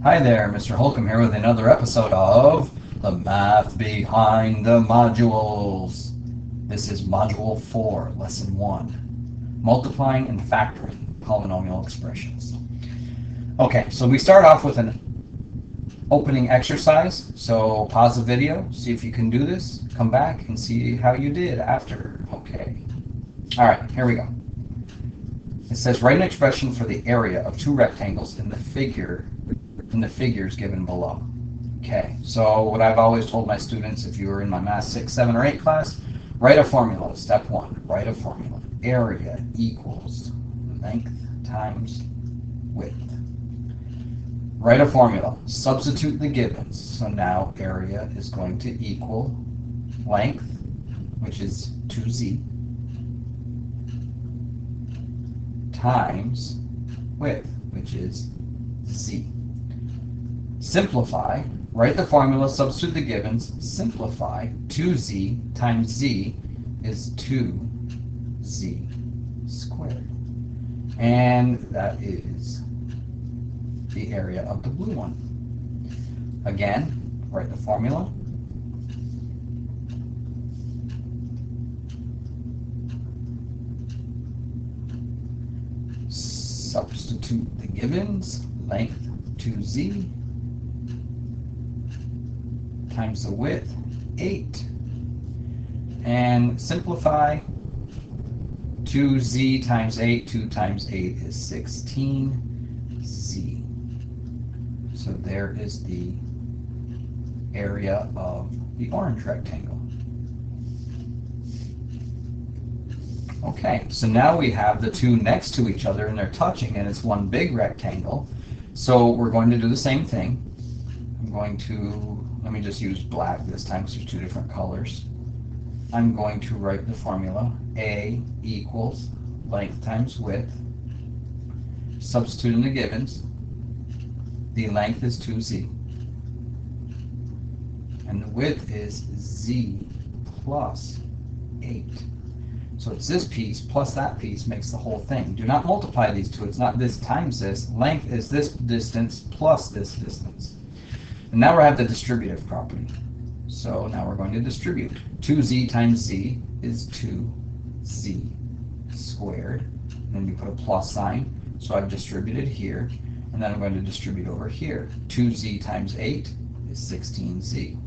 Hi there, Mr. Holcomb here with another episode of The Math Behind the Modules. This is Module 4, Lesson 1, Multiplying and Factoring Polynomial Expressions. Okay, so we start off with an opening exercise. So pause the video, see if you can do this, come back and see how you did after. Okay. All right, here we go. It says write an expression for the area of two rectangles in the figures given below. Okay, so what I've always told my students, if you were in my Math 6, 7, or 8 class, write a formula. Step 1, write a formula. Area equals length times width. Write a formula. Substitute the givens. So now area is going to equal length, which is 2z, times width, which is z. Simplify. Write the formula, substitute the givens, simplify. 2z times z is 2z squared. And that is the area of the blue one. Again, write the formula. Substitute the givens, length 2z times the width 8, and simplify. 2z times 8, 2 times 8 is 16z. So there is the area of the orange rectangle. Okay, so now we have the two next to each other and they're touching and it's one big rectangle. So we're going to do the same thing. I'm going to, let me just use black this time because there's two different colors. I'm going to write the formula. A equals length times width. Substitute in the givens. The length is 2z. And the width is z plus 8. So it's this piece plus that piece makes the whole thing. Do not multiply these two. It's not this times this. Length is this distance plus this distance. And now we have the distributive property. So now we're going to distribute. 2z times z is 2z squared. And then you put a plus sign. So I've distributed here. And then I'm going to distribute over here. 2z times 8 is 16z.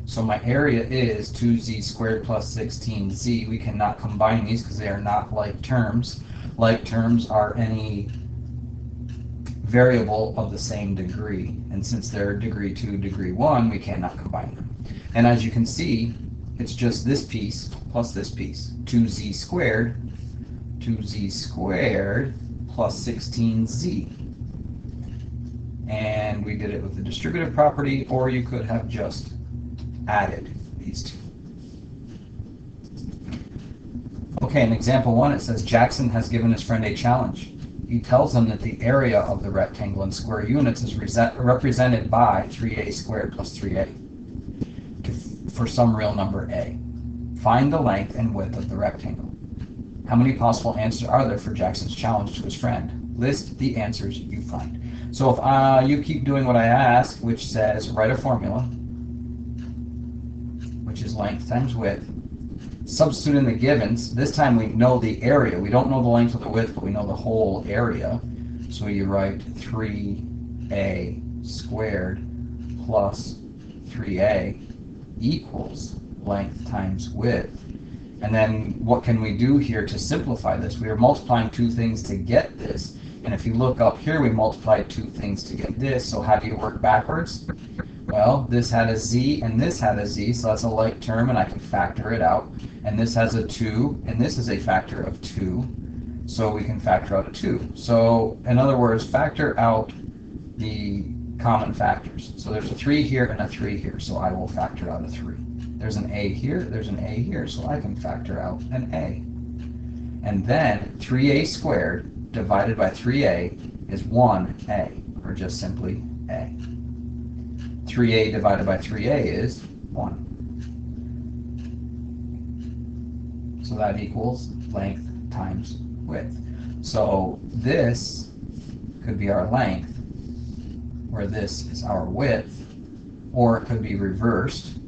So my area is 2z squared plus 16z. We cannot combine these because they are not like terms. Like terms are any variable of the same degree. And since they're degree 2, degree 1, we cannot combine them. And as you can see, it's just this piece plus this piece. 2z squared plus 16z. And we did it with the distributive property, or you could have just added these two. Okay, in example 1 it says Jackson has given his friend a challenge. He tells him that the area of the rectangle in square units is represented by 3a squared plus 3a for some real number a. Find the length and width of the rectangle. How many possible answers are there for Jackson's challenge to his friend? List the answers you find. So if you keep doing what I ask, which says write a formula, which is length times width. Substitute in the givens. This time we know the area. We don't know the length or the width, but we know the whole area. So you write 3a squared plus 3a equals length times width. And then what can we do here to simplify this? We are multiplying two things to get this. And if you look up here, we multiplied two things to get this. So how do you work backwards? Well, this had a z and this had a z, so that's a like term and I can factor it out. And this has a 2 and this is a factor of 2, so we can factor out a 2. So in other words, factor out the common factors. So there's a 3 here and a 3 here, so I will factor out a 3. There's an a here, there's an a here, so I can factor out an a. And then 3a squared divided by 3a is 1a, or just simply a. 3a divided by 3a is 1. So that equals length times width. So this could be our length, where this is our width, or it could be reversed.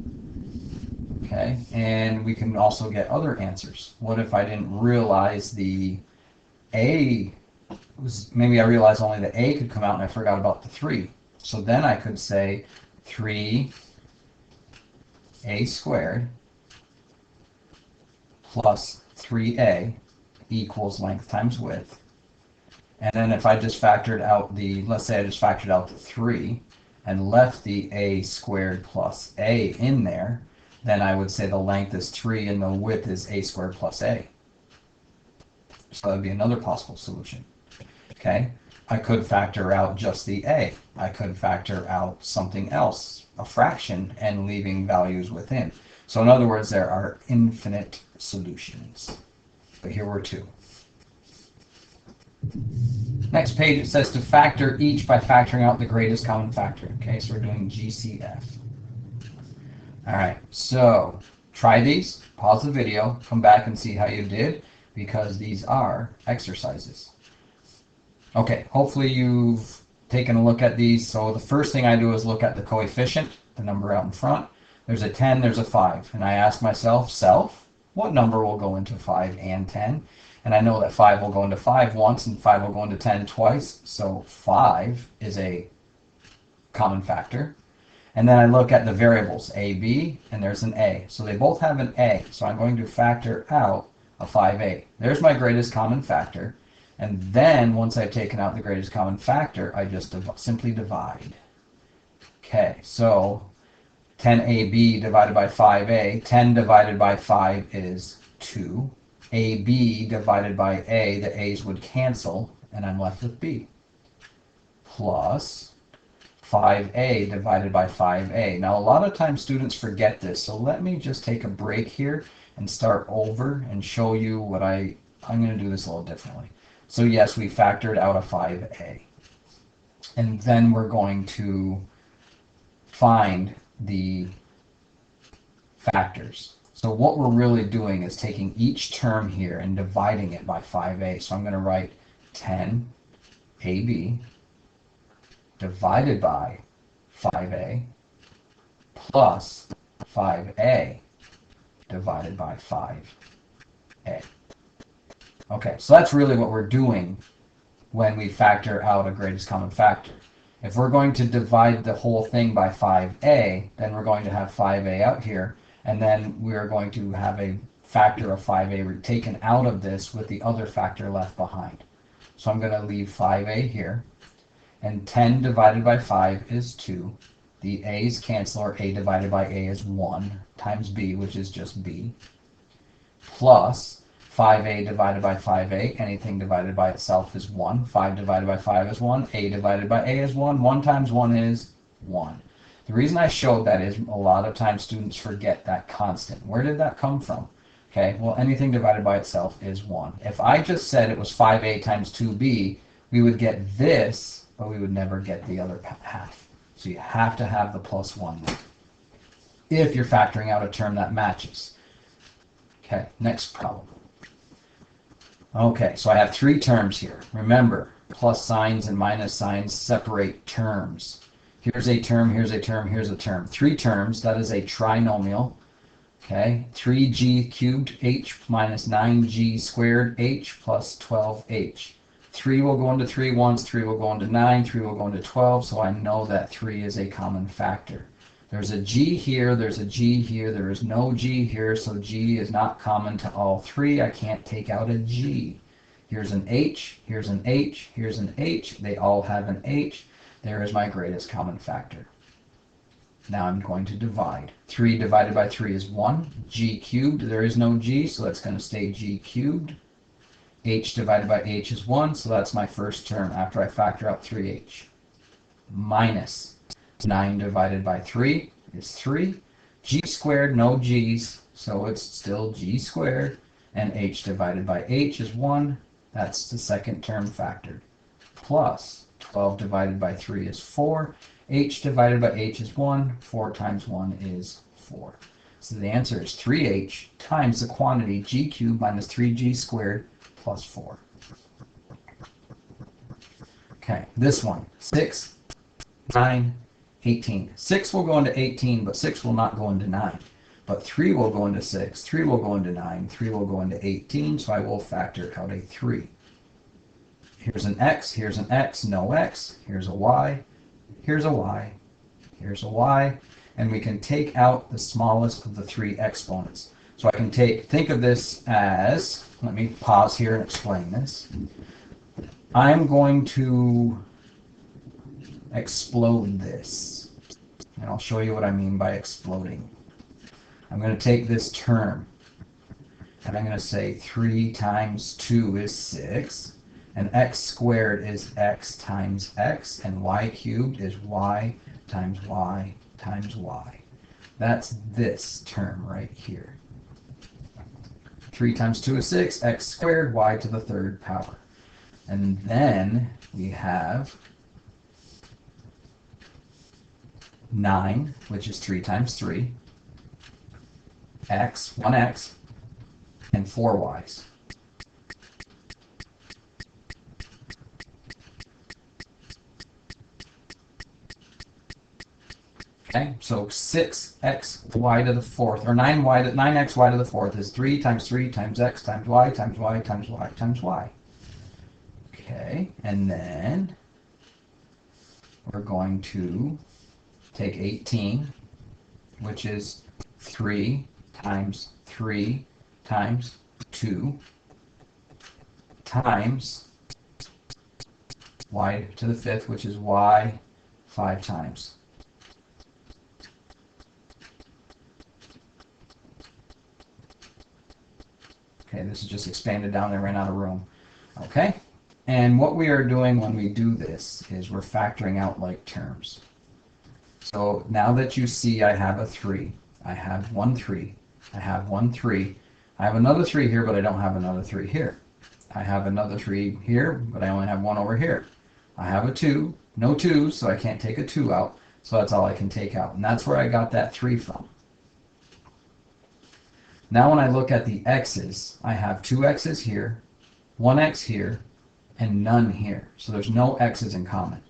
Okay, and we can also get other answers. What if I didn't realize the A was, maybe I realized only the A could come out and I forgot about the 3. So then I could say 3A squared plus 3A equals length times width. And then if I just factored out the, let's say I just factored out the 3 and left the A squared plus A in there, then I would say the length is 3 and the width is A squared plus A. So that would be another possible solution. Okay, I could factor out just the A. I could factor out something else, a fraction, and leaving values within. So in other words, there are infinite solutions. But here were 2. Next page, it says to factor each by factoring out the greatest common factor. Okay, so we're doing GCF. All right, so try these, pause the video, come back and see how you did, because these are exercises. Okay, hopefully you've taken a look at these. So the first thing I do is look at the coefficient, the number out in front. There's a 10, there's a 5. And I ask myself, what number will go into 5 and 10? And I know that 5 will go into 5 once and 5 will go into 10 twice. So 5 is a common factor. And then I look at the variables, a, b, and there's an a. So they both have an a. So I'm going to factor out a 5a. There's my greatest common factor. And then once I've taken out the greatest common factor, I just simply divide. Okay, so 10ab divided by 5a. 10 divided by 5 is 2. ab divided by a, the a's would cancel, and I'm left with b. Plus 5a divided by 5a. Now, a lot of times students forget this, so let me just take a break here and start over and show you what I'm going to do this a little differently. So yes, we factored out a 5a. And then we're going to find the factors. So what we're really doing is taking each term here and dividing it by 5a. So I'm going to write 10ab divided by 5a plus 5a divided by 5a. Okay, so that's really what we're doing when we factor out a greatest common factor. If we're going to divide the whole thing by 5a, then we're going to have 5a out here, and then we're going to have a factor of 5a taken out of this with the other factor left behind. So I'm going to leave 5a here. And 10 divided by 5 is 2. The a's cancel, or a divided by a is 1 times b, which is just b, plus 5a divided by 5a. Anything divided by itself is 1. 5 divided by 5 is 1. A divided by a is 1. 1 times 1 is 1. The reason I showed that is a lot of times students forget that constant. Where did that come from? Okay, well, anything divided by itself is 1. If I just said it was 5a times 2b, we would get this, but we would never get the other half. So you have to have the plus 1 there if you're factoring out a term that matches. Okay, next problem. Okay, so I have 3 terms here. Remember, plus signs and minus signs separate terms. Here's a term, here's a term, here's a term. 3 terms, that is a trinomial. Okay, 3g cubed h minus 9g squared h plus 12h. 3 will go into 3 once, 3 will go into 9, 3 will go into 12, so I know that 3 is a common factor. There's a g here, there's a g here, there is no g here, so g is not common to all 3. I can't take out a g. Here's an h, here's an h, here's an h, they all have an h. There is my greatest common factor. Now I'm going to divide. 3 divided by 3 is 1. G cubed, there is no g, so that's going to stay g cubed. H divided by h is 1, so that's my first term after I factor out 3h. Minus 9 divided by 3 is 3. G squared, no g's, so it's still g squared. And h divided by h is 1. That's the second term factored. Plus 12 divided by 3 is 4. H divided by h is 1. 4 times 1 is 4. So the answer is 3h times the quantity g cubed minus 3g squared plus 4. Okay, this one, 6 9, 18. 6 will go into 18, but 6 will not go into 9. But 3 will go into 6, 3 will go into 9, 3 will go into 18, so I will factor out a 3. Here's an x, no x, here's a y, here's a y, here's a y, and we can take out the smallest of the 3 exponents. So I can think of this as, let me pause here and explain this. I'm going to explode this, and I'll show you what I mean by exploding. I'm going to take this term, and I'm going to say 3 times 2 is 6, and x squared is x times x, and y cubed is y times y times y. That's this term right here. 3 times 2 is 6, x squared, y to the 3rd power. And then we have 9, which is 3 times 3, x, 1x, and 4 y's. Okay, so 6xy to the 4th, or 9xy to the 4th is 3 times x times y times y times y times y. Okay, and then we're going to take 18, which is 3 times 2 times y to the 5th, which is y 5 times. Okay, this is just expanded down. I ran out of room. Okay, and what we are doing when we do this is we're factoring out like terms. So now that you see I have a 3, I have 1 3, I have 1 3, I have another 3 here, but I don't have another 3 here. I have another 3 here, but I only have 1 over here. I have a 2, no 2s, so I can't take a 2 out, so that's all I can take out. And that's where I got that 3 from. Now when I look at the x's, I have 2 x's here, 1 x here, and none here. So there's no x's in common.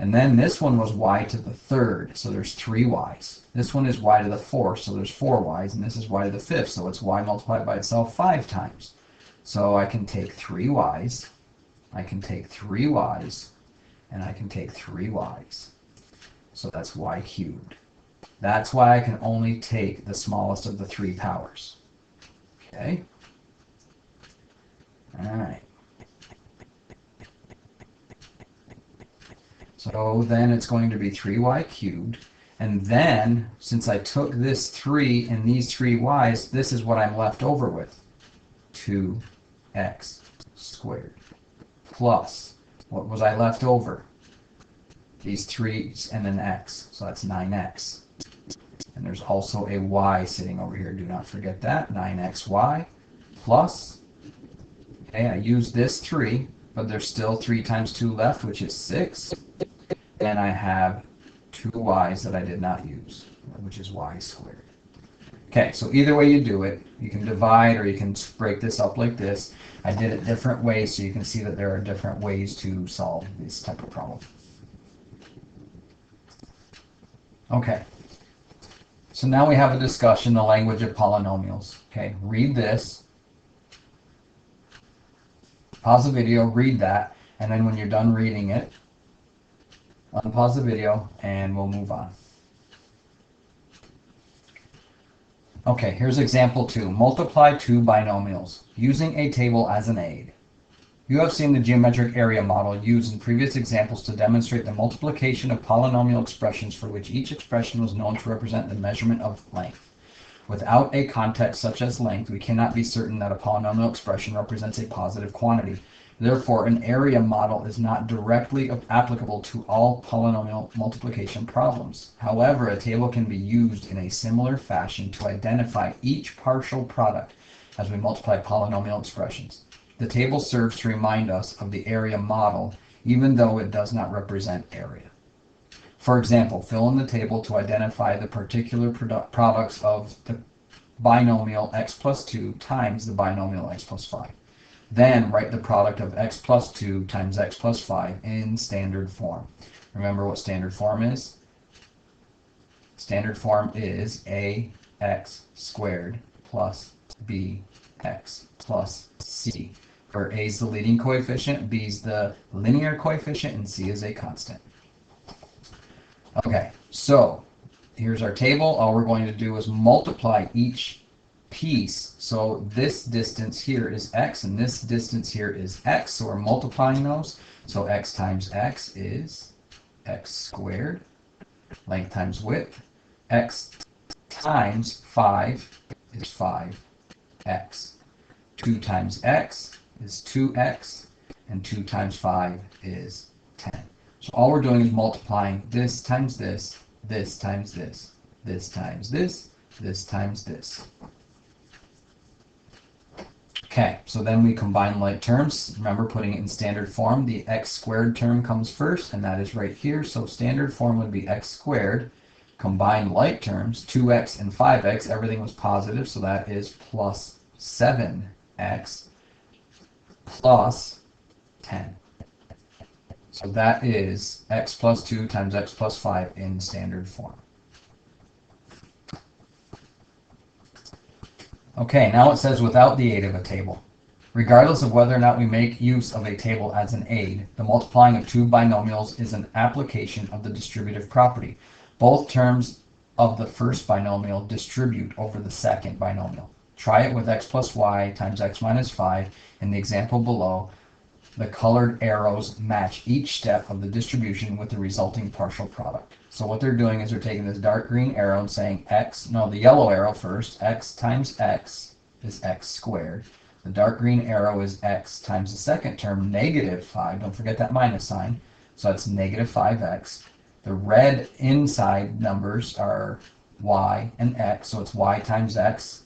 And then this one was y to the 3rd, so there's 3 y's. This one is y to the 4th, so there's 4 y's, and this is y to the 5th, so it's y multiplied by itself 5 times. So I can take 3 y's, I can take 3 y's, and I can take 3 y's. So that's y cubed. That's why I can only take the smallest of the 3 powers. Okay? All right. So then it's going to be 3y cubed. And then, since I took this 3 and these 3 y's, this is what I'm left over with. 2x squared. Plus, what was I left over? These 3's and an x. So that's 9x. And there's also a y sitting over here. Do not forget that. 9xy plus, okay, I used this 3, but there's still 3 times 2 left, which is 6. And I have 2 y's that I did not use, which is y squared. Okay, so either way you do it, you can divide or you can break this up like this. I did it different ways so you can see that there are different ways to solve this type of problem. Okay. So now we have a discussion, the language of polynomials. Okay, read this, pause the video, read that, and then when you're done reading it, unpause the video, and we'll move on. Okay, here's example 2. Multiply 2 binomials using a table as an aid. You have seen the geometric area model used in previous examples to demonstrate the multiplication of polynomial expressions for which each expression was known to represent the measurement of length. Without a context such as length, we cannot be certain that a polynomial expression represents a positive quantity. Therefore, an area model is not directly applicable to all polynomial multiplication problems. However, a table can be used in a similar fashion to identify each partial product as we multiply polynomial expressions. The table serves to remind us of the area model, even though it does not represent area. For example, fill in the table to identify the particular products of the binomial x plus 2 times the binomial x plus 5. Then write the product of x plus 2 times x plus 5 in standard form. Remember what standard form is? Standard form is ax squared plus bx plus c, where a is the leading coefficient, b is the linear coefficient, and c is a constant. Okay, so here's our table. All we're going to do is multiply each piece. So this distance here is x, and this distance here is x. So we're multiplying those. So x times x is x squared, length times width. X times 5 is 5x. 2 times x is 2x, and 2 times 5 is 10. So all we're doing is multiplying this times this, this times this, this times this, this times this. Okay, so then we combine like terms. Remember, putting it in standard form, the x squared term comes first, and that is right here. So standard form would be x squared. Combine like terms, 2x and 5x, everything was positive, so that is plus 7x plus 10. So that is x plus 2 times x plus 5 in standard form. Okay, now it says without the aid of a table. Regardless of whether or not we make use of a table as an aid, the multiplying of two binomials is an application of the distributive property. Both terms of the first binomial distribute over the second binomial. Try it with x plus y times x minus 5 in the example below. The colored arrows match each step of the distribution with the resulting partial product. So what they're doing is they're taking this dark green arrow and saying the yellow arrow first, x times x is x squared. The dark green arrow is x times the second term, negative 5. Don't forget that minus sign. So that's negative 5x. The red inside numbers are y and x, so it's y times x,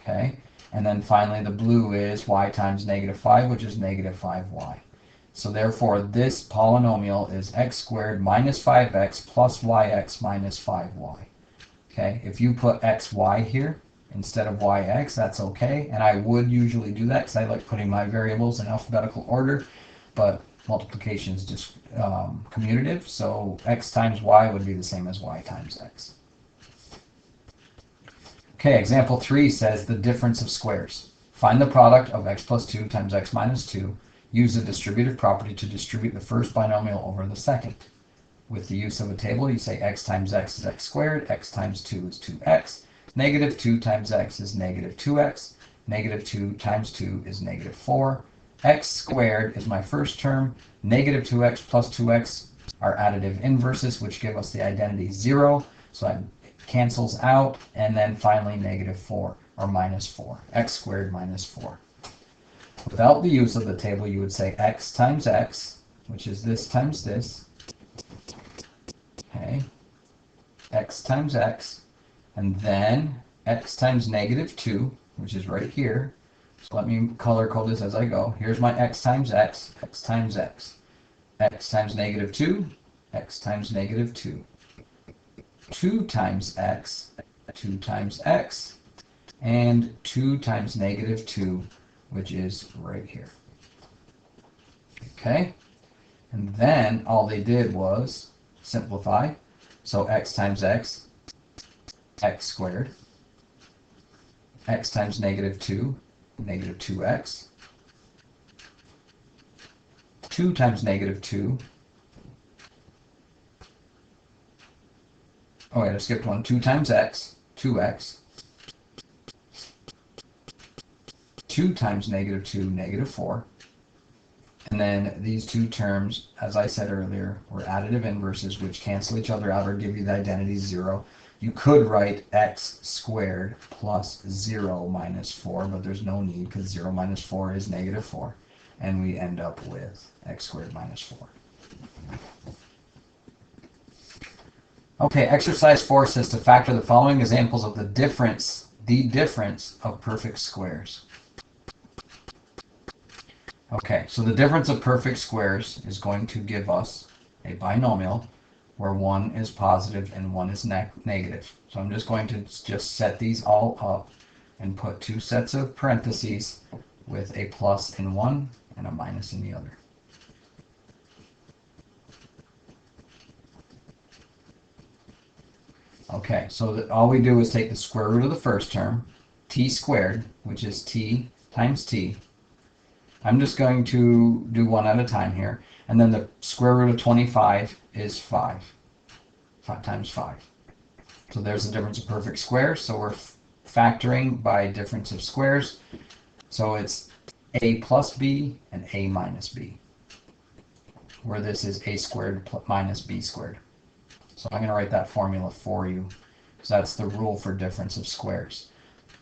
okay? And then finally the blue is y times negative 5, which is negative 5y. So therefore this polynomial is x squared minus 5x plus yx minus 5y. Okay, if you put xy here instead of yx, that's okay. And I would usually do that because I like putting my variables in alphabetical order, but multiplication is just commutative, so x times y would be the same as y times x. Okay, example 3 says the difference of squares. Find the product of x plus 2 times x minus 2. Use the distributive property to distribute the first binomial over the second. With the use of a table, you say x times x is x squared, x times 2 is 2x, negative 2 times x is negative 2x, negative 2 times 2 is negative 4. X squared is my first term. Negative 2x plus 2x are additive inverses, which give us the identity 0. So that cancels out. And then finally, negative 4 or minus 4. X squared minus 4. Without the use of the table, you would say x times x, which is this times this. Okay. X times x. And then x times negative 2, which is right here. So let me color code this as I go. Here's my x times x, x times x. X times negative 2, x times negative 2. 2 times x, 2 times x, and 2 times negative 2, which is right here. Okay? And then all they did was simplify. So x times x, x squared. X times negative 2, negative 2x. 2 times negative 2. Oh wait, I skipped one. 2 times x, 2x. 2 times negative 2, negative 4. And then these two terms, as I said earlier, were additive inverses, which cancel each other out or give you the identity 0. You could write x squared plus 0 minus 4, but there's no need because 0 minus 4 is negative 4. And we end up with x squared minus 4. Okay, exercise 4 says to factor the following examples of the difference of perfect squares. Okay, so the difference of perfect squares is going to give us a binomial where one is positive and one is negative. So I'm just going to just set these all up and put two sets of parentheses with a plus in one and a minus in the other. Okay, so all we do is take the square root of the first term, t squared, which is t times t. I'm just going to do one at a time here. And then the square root of 25 is 5. 5 times 5. So there's the difference of perfect squares. So we're factoring by difference of squares. So it's a plus b and a minus b, where this is a squared minus b squared. So I'm going to write that formula for you. So that's the rule for difference of squares.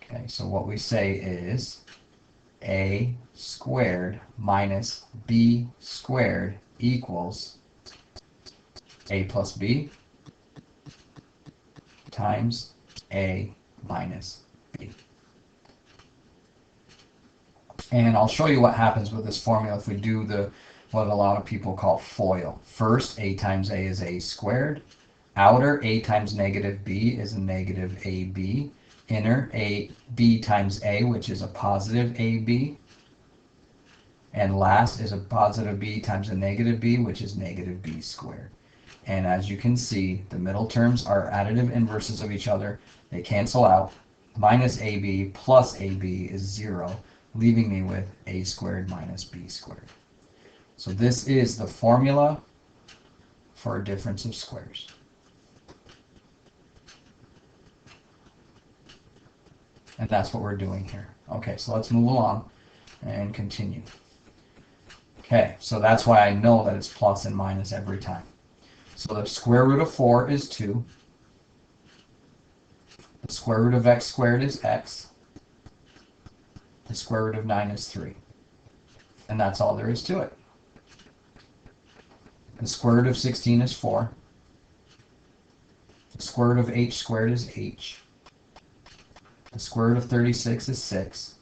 Okay, so what we say is a squared minus b squared equals a plus b times a minus b. And I'll show you what happens with this formula if we do what a lot of people call FOIL. First, a times a is a squared. Outer, a times negative b is a negative ab. Inner, a b times a, which is a positive ab. And last is a positive b times a negative b, which is negative b squared. And as you can see, the middle terms are additive inverses of each other. They cancel out. Minus ab plus ab is 0, leaving me with a squared minus b squared. So this is the formula for a difference of squares. And that's what we're doing here. Okay, so let's move along and continue. Okay, so that's why I know that it's plus and minus every time. So the square root of 4 is 2. The square root of x squared is x. The square root of 9 is 3. And that's all there is to it. The square root of 16 is 4. The square root of h squared is h. The square root of 36 is 6.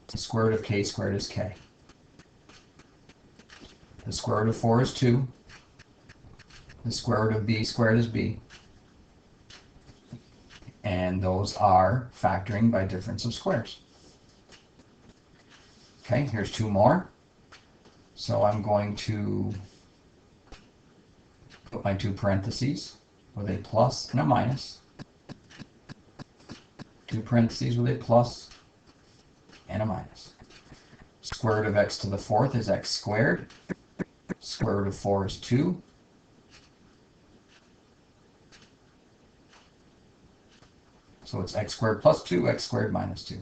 The square root of k squared is k. The square root of 4 is 2. The square root of b squared is b. And those are factoring by difference of squares. Okay, here's 2 more. So I'm going to put my 2 parentheses with a plus and a minus. 2 parentheses with a plus and a minus. Square root of x to the 4th is x squared. Square root of 4 is 2. So it's x squared plus 2, x squared minus 2.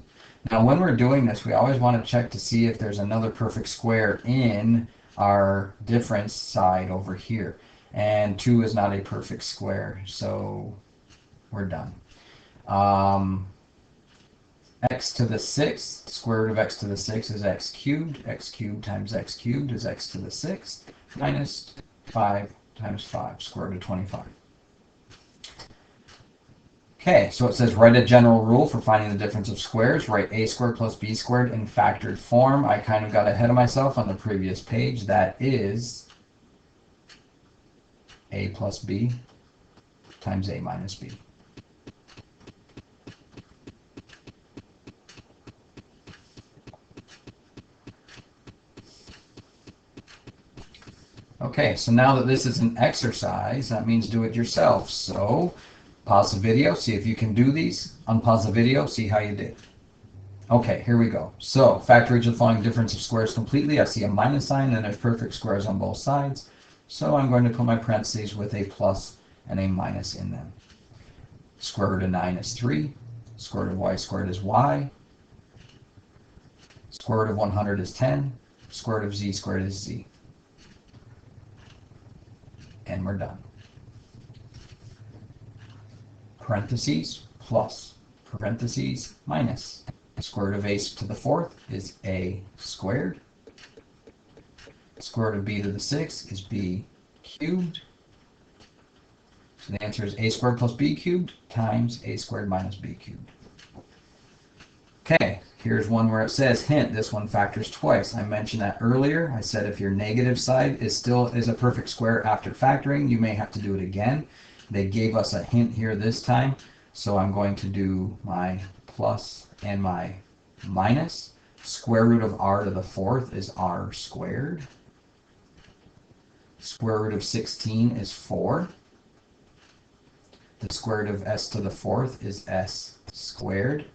Now when we're doing this, we always want to check to see if there's another perfect square in our difference side over here. And 2 is not a perfect square, so we're done. X to the 6th, square root of x to the 6th is x cubed. X cubed times x cubed is x to the 6th minus 5 times 5, square root of 25. Okay, so it says write a general rule for finding the difference of squares. Write a squared plus b squared in factored form. I kind of got ahead of myself on the previous page. That is a plus b times a minus b. Okay, so now that this is an exercise, that means do it yourself. So pause the video, see if you can do these. Unpause the video, see how you did. Okay, here we go. So factor each of the following difference of squares completely. I see a minus sign and there's perfect squares on both sides. So I'm going to put my parentheses with a plus and a minus in them. Square root of 9 is 3. Square root of y squared is y. Square root of 100 is 10. Square root of z squared is z. And we're done. Parentheses plus, parentheses minus. Square root of a to the 4th is a squared. Square root of b to the 6th is b cubed. So the answer is a squared plus b cubed times a squared minus b cubed. Okay, here's one where it says, hint, this one factors twice. I mentioned that earlier. I said if your negative side is a perfect square after factoring, you may have to do it again. They gave us a hint here this time, so I'm going to do my plus and my minus. Square root of r to the 4th is r squared. Square root of 16 is 4. the square root of s to the fourth is s squared.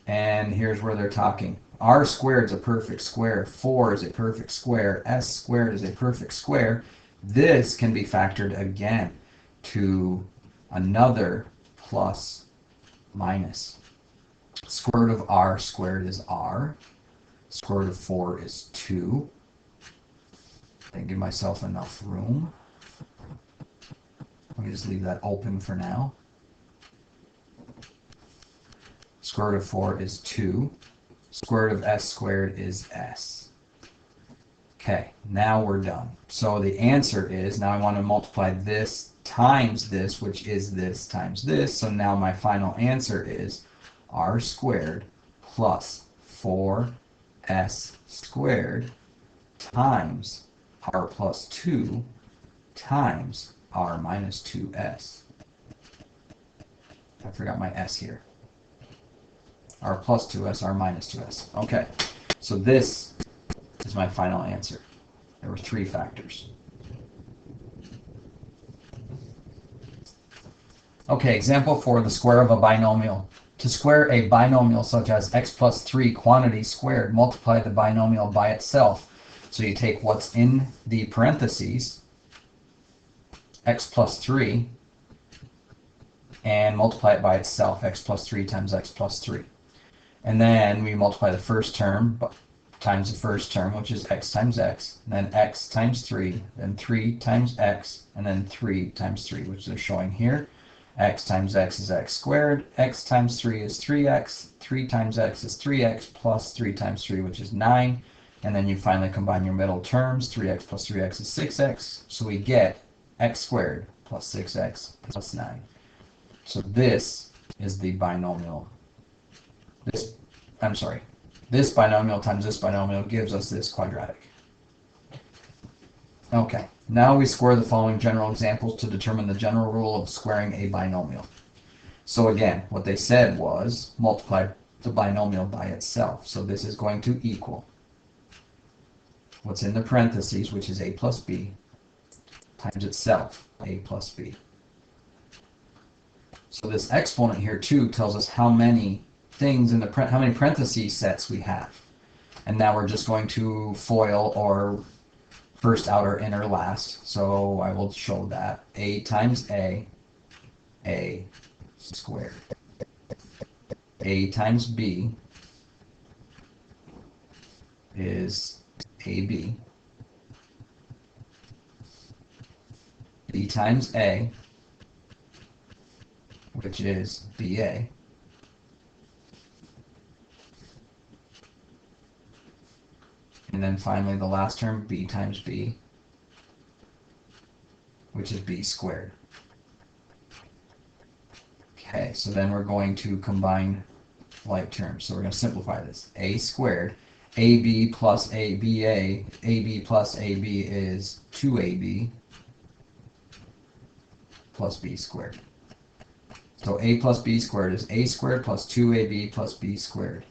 And here's where they're talking. R squared is a perfect square. 4 is a perfect square. S squared is a perfect square. This can be factored again to another plus minus. Square root of r squared is r. Square root of 4 is 2. I give myself enough room. Let me just leave that open for now. Square root of 4 is 2. Square root of s squared is s. Okay, now we're done. So the answer is, now I want to multiply this times this, which is this times this. So now my final answer is r squared plus 4s squared times r plus 2 times r minus 2s. I forgot my s here. R plus 2s, r minus 2s. Okay, so this is my final answer. There were 3 factors. Okay, example 4, the square of a binomial. To square a binomial such as x plus 3 quantity squared, multiply the binomial by itself. So you take what's in the parentheses, x plus 3, and multiply it by itself, x plus 3 times x plus 3. And then we multiply the first term times the first term, which is x times x, and then x times 3, then 3 times x, and then 3 times 3, which they're showing here. X times x is x squared, x times 3 is 3x, 3 times x is 3x, plus 3 times 3, which is 9. And then you finally combine your middle terms, 3x plus 3x is 6x, so we get x squared plus 6x plus 9. So this is the binomial. This binomial times this binomial gives us this quadratic. Okay, now we square the following general examples to determine the general rule of squaring a binomial. So again, what they said was multiply the binomial by itself. So this is going to equal what's in the parentheses, which is a plus b, times itself, a plus b. So this exponent here too tells us how many things in the how many parentheses sets we have. And now we're just going to FOIL, or first, outer, inner, last. So I will show that. A times a squared. A times b is ab. B times a, which is ba. And then finally the last term, b times b, which is b squared. Okay, so then we're going to combine like terms. So we're going to simplify this. A squared, ab plus aba, ab plus ab is 2ab plus b squared. So a plus b squared is a squared plus 2ab plus b squared.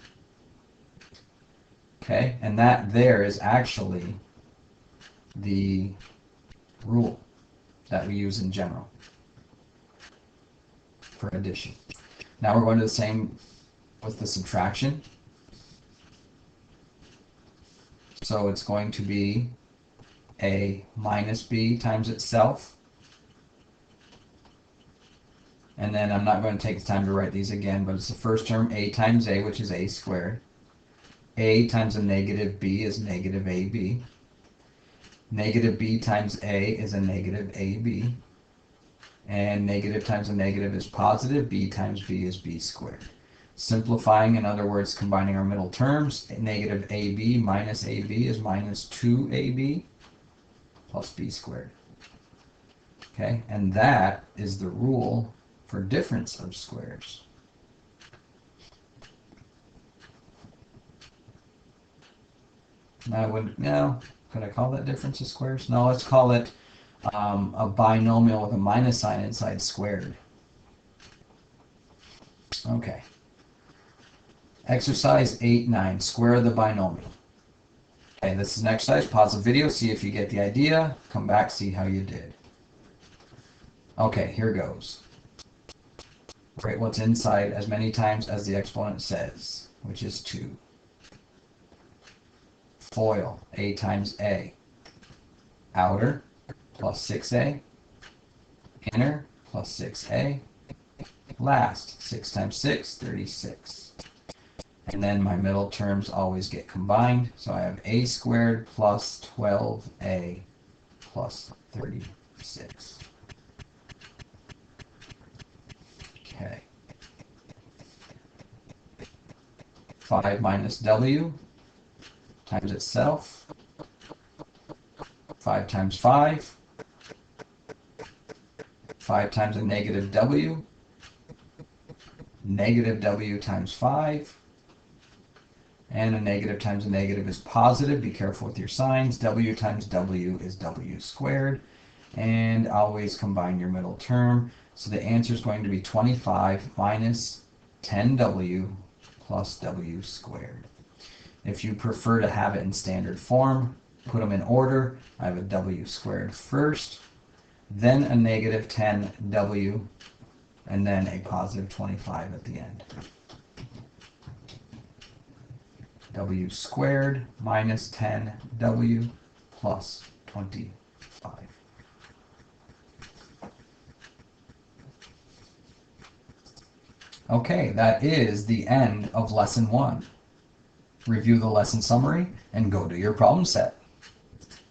Okay, and that there is actually the rule that we use in general for addition. Now we're going to the same with the subtraction. So it's going to be a minus b times itself. And then I'm not going to take the time to write these again, but it's the first term, a times a, which is a squared. A times a negative b is negative ab. Negative b times a is a negative ab. And negative times a negative is positive. B times b is b squared. Simplifying, in other words, combining our middle terms, negative ab minus ab is minus 2ab plus b squared. Okay, and that is the rule for difference of squares. Could I call that difference of squares? No, let's call it a binomial with a minus sign inside squared. Okay. Exercise 8-9, square the binomial. Okay, this is an exercise. Pause the video, see if you get the idea. Come back, see how you did. Okay, here goes. Write what's inside as many times as the exponent says, which is 2. FOIL, a times a. Outer, plus 6a. Inner, plus 6a. Last, 6 times 6, 36. And then my middle terms always get combined. So I have a squared plus 12a plus 36. Okay. 5 minus w times itself. 5 times 5. 5 times a negative w. Negative w times 5. And a negative times a negative is positive. Be careful with your signs. W times w is w squared. And always combine your middle term. So the answer is going to be 25 minus 10w plus w squared. If you prefer to have it in standard form, put them in order. I have a w squared first, then a negative 10w, and then a positive 25 at the end. W squared minus 10w plus 25. Okay, that is the end of lesson 1. Review the lesson summary and go do your problem set.